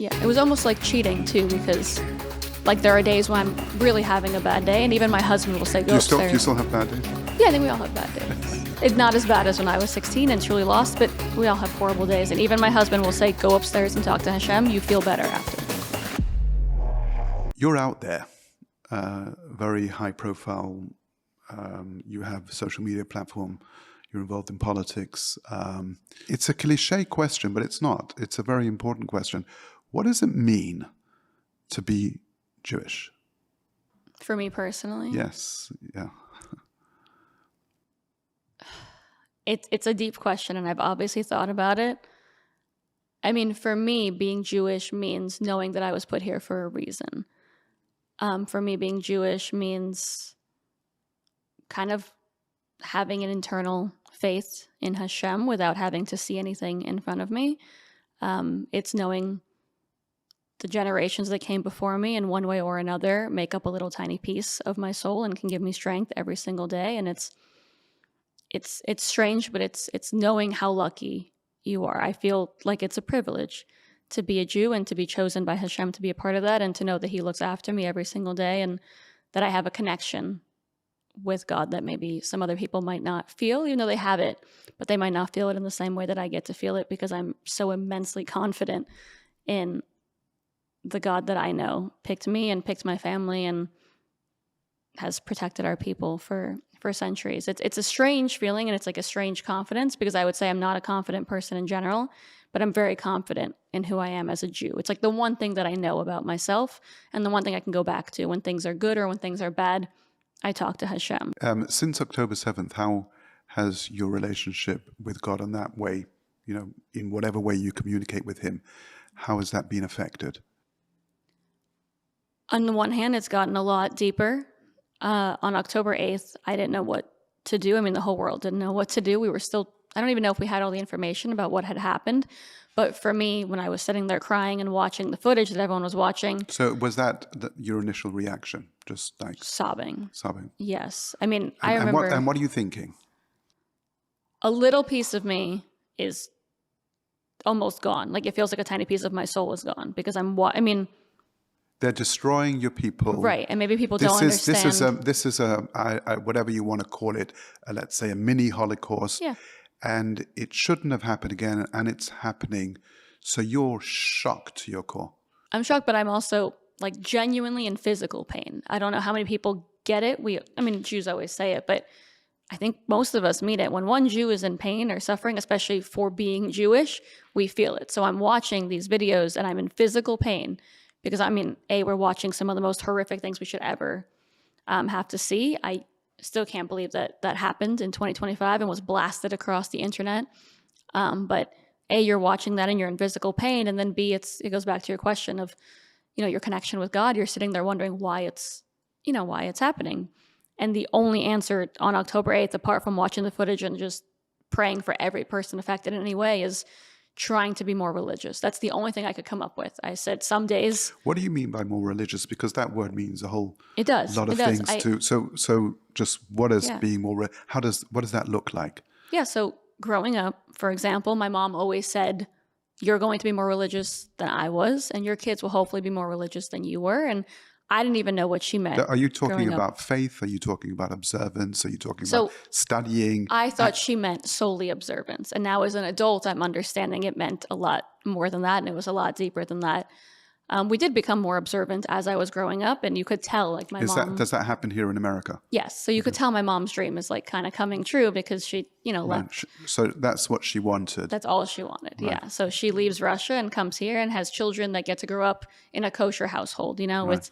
Yeah, it was almost like cheating too, because like there are days when I'm really having a bad day, and even my husband will say, go upstairs. You still have bad days? Yeah, I think we all have bad days. It's not as bad as when I was 16 and truly lost, but we all have horrible days. And even my husband will say, go upstairs and talk to Hashem. You feel better after. You're out there, very high profile. You have a social media platform. You're involved in politics. It's a cliche question, but it's not. It's a very important question. What does it mean to be Jewish? For me personally? Yes, yeah. It's a deep question, and I've obviously thought about it. I mean, for me, being Jewish means knowing that I was put here for a reason. For me, being Jewish means kind of having an internal faith in Hashem without having to see anything in front of me. It's knowing the generations that came before me in one way or another make up a little tiny piece of my soul and can give me strength every single day. And it's strange, but it's knowing how lucky you are. I feel like it's a privilege to be a Jew and to be chosen by Hashem to be a part of that, and to know that he looks after me every single day, and that I have a connection with God that maybe some other people might not feel, even though they have it, but they might not feel it in the same way that I get to feel it, because I'm so immensely confident in the God that I know picked me and picked my family and has protected our people for centuries. It's a strange feeling, and it's like a strange confidence, because I would say I'm not a confident person in general, but I'm very confident in who I am as a Jew. It's like the one thing that I know about myself, and the one thing I can go back to when things are good or when things are bad. I talk to Hashem. Since October 7th, how has your relationship with God in that way, in whatever way you communicate with him, how has that been affected? On the one hand, it's gotten a lot deeper. On October 8th, I didn't know what to do. I mean, the whole world didn't know what to do. We were still, I don't even know if we had all the information about what had happened. But for me, when I was sitting there crying and watching the footage that everyone was watching. So was that your initial reaction? Just like sobbing? Sobbing. Yes. I mean, I remember. And what are you thinking? A little piece of me is almost gone. Like, it feels like a tiny piece of my soul is gone, because they're destroying your people. Right, and maybe people don't understand. This is a whatever you want to call it, let's say a mini Holocaust. Yeah. And it shouldn't have happened again, and it's happening. So you're shocked to your core. I'm shocked, but I'm also like genuinely in physical pain. I don't know how many people get it. Jews always say it, but I think most of us meet it. When one Jew is in pain or suffering, especially for being Jewish, we feel it. So I'm watching these videos and I'm in physical pain, because we're watching some of the most horrific things we should ever have to see. I still can't believe that happened in 2025 and was blasted across the internet. But A, you're watching that and you're in physical pain, and then B, it goes back to your question of, your connection with God. You're sitting there wondering why it's happening. And the only answer on October 8th, apart from watching the footage and just praying for every person affected in any way, is trying to be more religious. That's the only thing I could come up with. I said some days. What do you mean by more religious? Because that word means a whole lot of things too. So just what is being more? What does that look like? Yeah. So growing up, for example, my mom always said, "You're going to be more religious than I was, and your kids will hopefully be more religious than you were." And I didn't even know what she meant. Are you talking about faith? Are you talking about observance? Are you talking about studying? I thought she meant solely observance. And now as an adult, I'm understanding it meant a lot more than that. And it was a lot deeper than that. We did become more observant as I was growing up. And you could tell, like, my mom. Does that happen here in America? Yes. So you could tell my mom's dream is like kind of coming true, because she, left. So that's what she wanted. That's all she wanted. Right. Yeah. So she leaves Russia and comes here and has children that get to grow up in a kosher household, with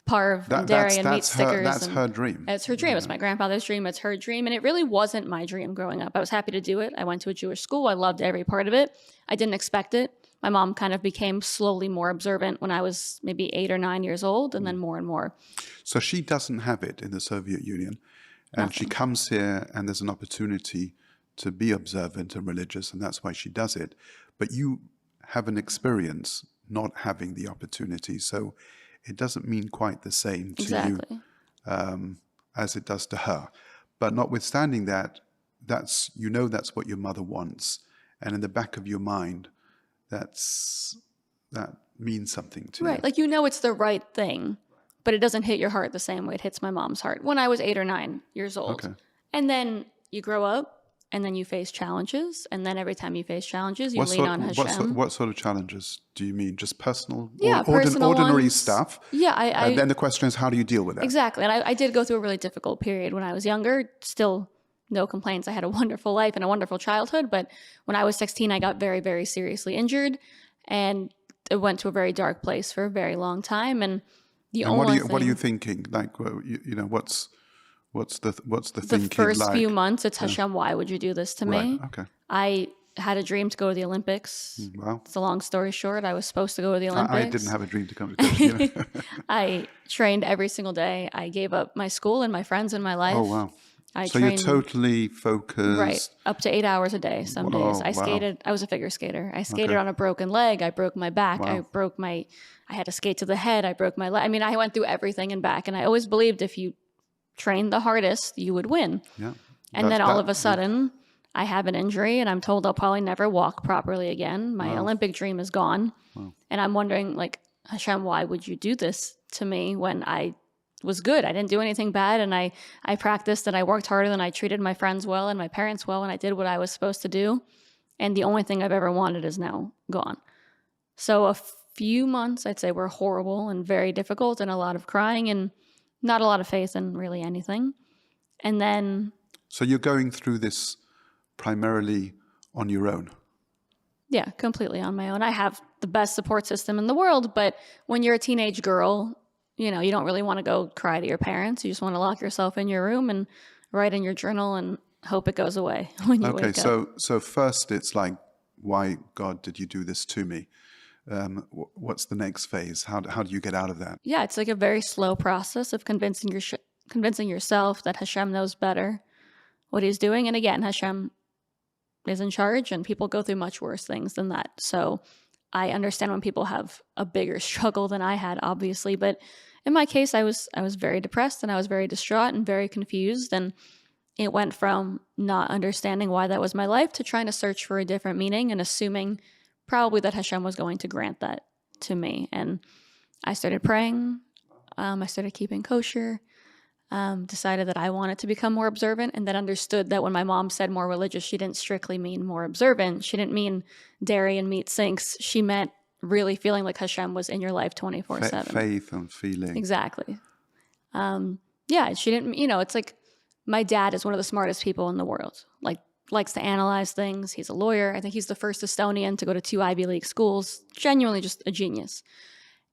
parv and dairy and meat stickers. That's her dream. It's her dream. It's my grandfather's dream. It's her dream. And it really wasn't my dream growing up. I was happy to do it. I went to a Jewish school. I loved every part of it. I didn't expect it. My mom kind of became slowly more observant when I was maybe 8 or 9 years old, and then more and more. So she doesn't have it in the Soviet Union. And she comes here, and there's an opportunity to be observant and religious, and that's why she does it. But you have an experience not having the opportunity. So it doesn't mean quite the same to you as it does to her. But notwithstanding that, that's what your mother wants. And in the back of your mind, that means something to Right. you. Like, you know, it's the right thing, but it doesn't hit your heart the same way it hits my mom's heart when I was 8 or 9 years old. Okay. And then you grow up and then you face challenges. And then every time you face challenges, you What lean sort, on what, Hashem. what sort of challenges do you mean? Just personal, Yeah, personal ordinary ones. stuff? Yeah, And then the question is, how do you deal with that? exactly. And I did go through a really difficult period when I was younger. Still, no complaints. I had a wonderful life and a wonderful childhood. But when I was 16, I got very, very seriously injured. And it went to a very dark place for a very long time. And the And only what are you thing, thinking? Like, well, you know, what's the the thinking first like? few months, it's Hashem, why would you do this to Right. me? Okay. I had a dream to go to the Olympics. Wow. It's a long story short. I was supposed to go to the Olympics. I didn't have a dream to come to Tokyo. You know? I trained every single day. I gave up my school and my friends and my life. Oh, wow. So trained, you're totally focused. right, up to 8 hours a day some days. I wow. skated. I was a figure skater. I skated on a broken leg. I broke my back. Wow. I had to skate to the head. I broke my leg. I mean, I went through everything and back. And I always believed if you trained the hardest, you would win. Yeah. And then all of a sudden, I have an injury and I'm told I'll probably never walk properly again. My Olympic dream is gone. Wow. And I'm wondering, like, Hashem, why would you do this to me when I was good? I didn't do anything bad. And I practiced and I worked harder and I treated my friends well and my parents well and I did what I was supposed to do. And the only thing I've ever wanted is now gone. So a few months, I'd say, were horrible and very difficult and a lot of crying and not a lot of faith in really anything. And then... So you're going through this primarily on your own? Yeah, completely on my own. I have the best support system in the world, but when you're a teenage girl, you know, you don't really want to go cry to your parents. You just want to lock yourself in your room and write in your journal and hope it goes away when you wake up. So first it's like, why, God, did you do this to me? What's the next phase? How do you get out of that? Yeah, it's like a very slow process of convincing yourself that Hashem knows better what he's doing. And again, Hashem is in charge and people go through much worse things than that. So I understand when people have a bigger struggle than I had, obviously. But in my case, I was very depressed and I was very distraught and very confused. And it went from not understanding why that was my life to trying to search for a different meaning and assuming probably that Hashem was going to grant that to me. And I started praying. I started keeping kosher. Decided that I wanted to become more observant, and then understood that when my mom said more religious, she didn't strictly mean more observant. She didn't mean dairy and meat sinks. She meant really feeling like Hashem was in your life 24/7. Faith and feeling. Exactly. Yeah, she didn't, you know, it's like my dad is one of the smartest people in the world. Like, likes to analyze things. He's a lawyer. I think he's the first Estonian to go to 2 Ivy League schools. Genuinely just a genius.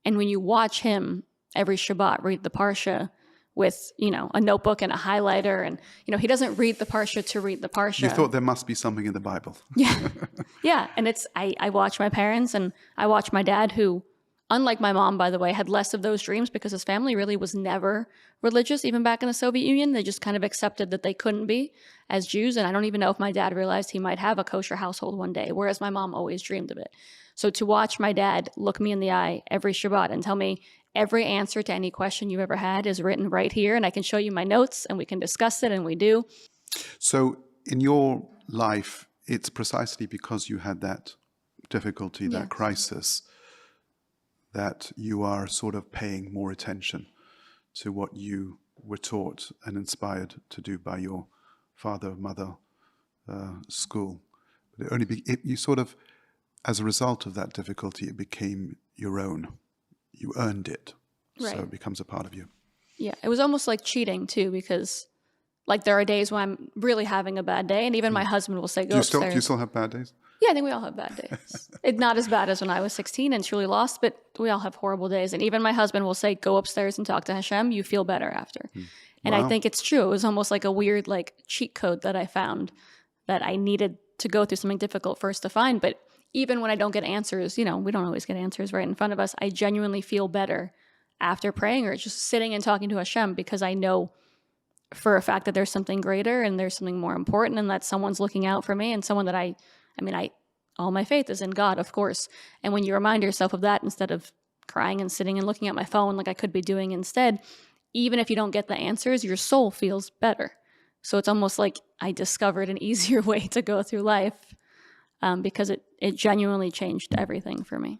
And when you watch him every Shabbat read the Parsha with, you know, a notebook and a highlighter, and, you know, he doesn't read the Parsha to read the Parsha. You thought there must be something in the Bible. Yeah. Yeah. And it's, I watch my parents and I watch my dad, who, unlike my mom, by the way, had less of those dreams because his family really was never religious. Even back in the Soviet Union, they just kind of accepted that they couldn't be as Jews. And I don't even know if my dad realized he might have a kosher household one day, whereas my mom always dreamed of it. So to watch my dad look me in the eye every Shabbat and tell me every answer to any question you've ever had is written right here, and I can show you my notes and we can discuss it, and we do. So in your life, it's precisely because you had that difficulty, that crisis, that you are sort of paying more attention to what you were taught and inspired to do by your father, mother, school. But you sort of, as a result of that difficulty, it became your own. You earned it. Right. So it becomes a part of you. Yeah, it was almost like cheating too, because like there are days when I'm really having a bad day, and even my husband will say, go upstairs. Do you still have bad days? Yeah, I think we all have bad days. It's not as bad as when I was 16 and truly lost, but we all have horrible days. And even my husband will say, go upstairs and talk to Hashem. You feel better after. And I think it's true. It was almost like a weird like cheat code that I found, that I needed to go through something difficult first to find. But even when I don't get answers, you know, we don't always get answers right in front of us, I genuinely feel better after praying or just sitting and talking to Hashem, because I know for a fact that there's something greater and there's something more important, and that someone's looking out for me, and someone that all my faith is in God, of course. And when you remind yourself of that, instead of crying and sitting and looking at my phone like I could be doing instead, even if you don't get the answers, your soul feels better. So it's almost like I discovered an easier way to go through life, because it genuinely changed everything for me.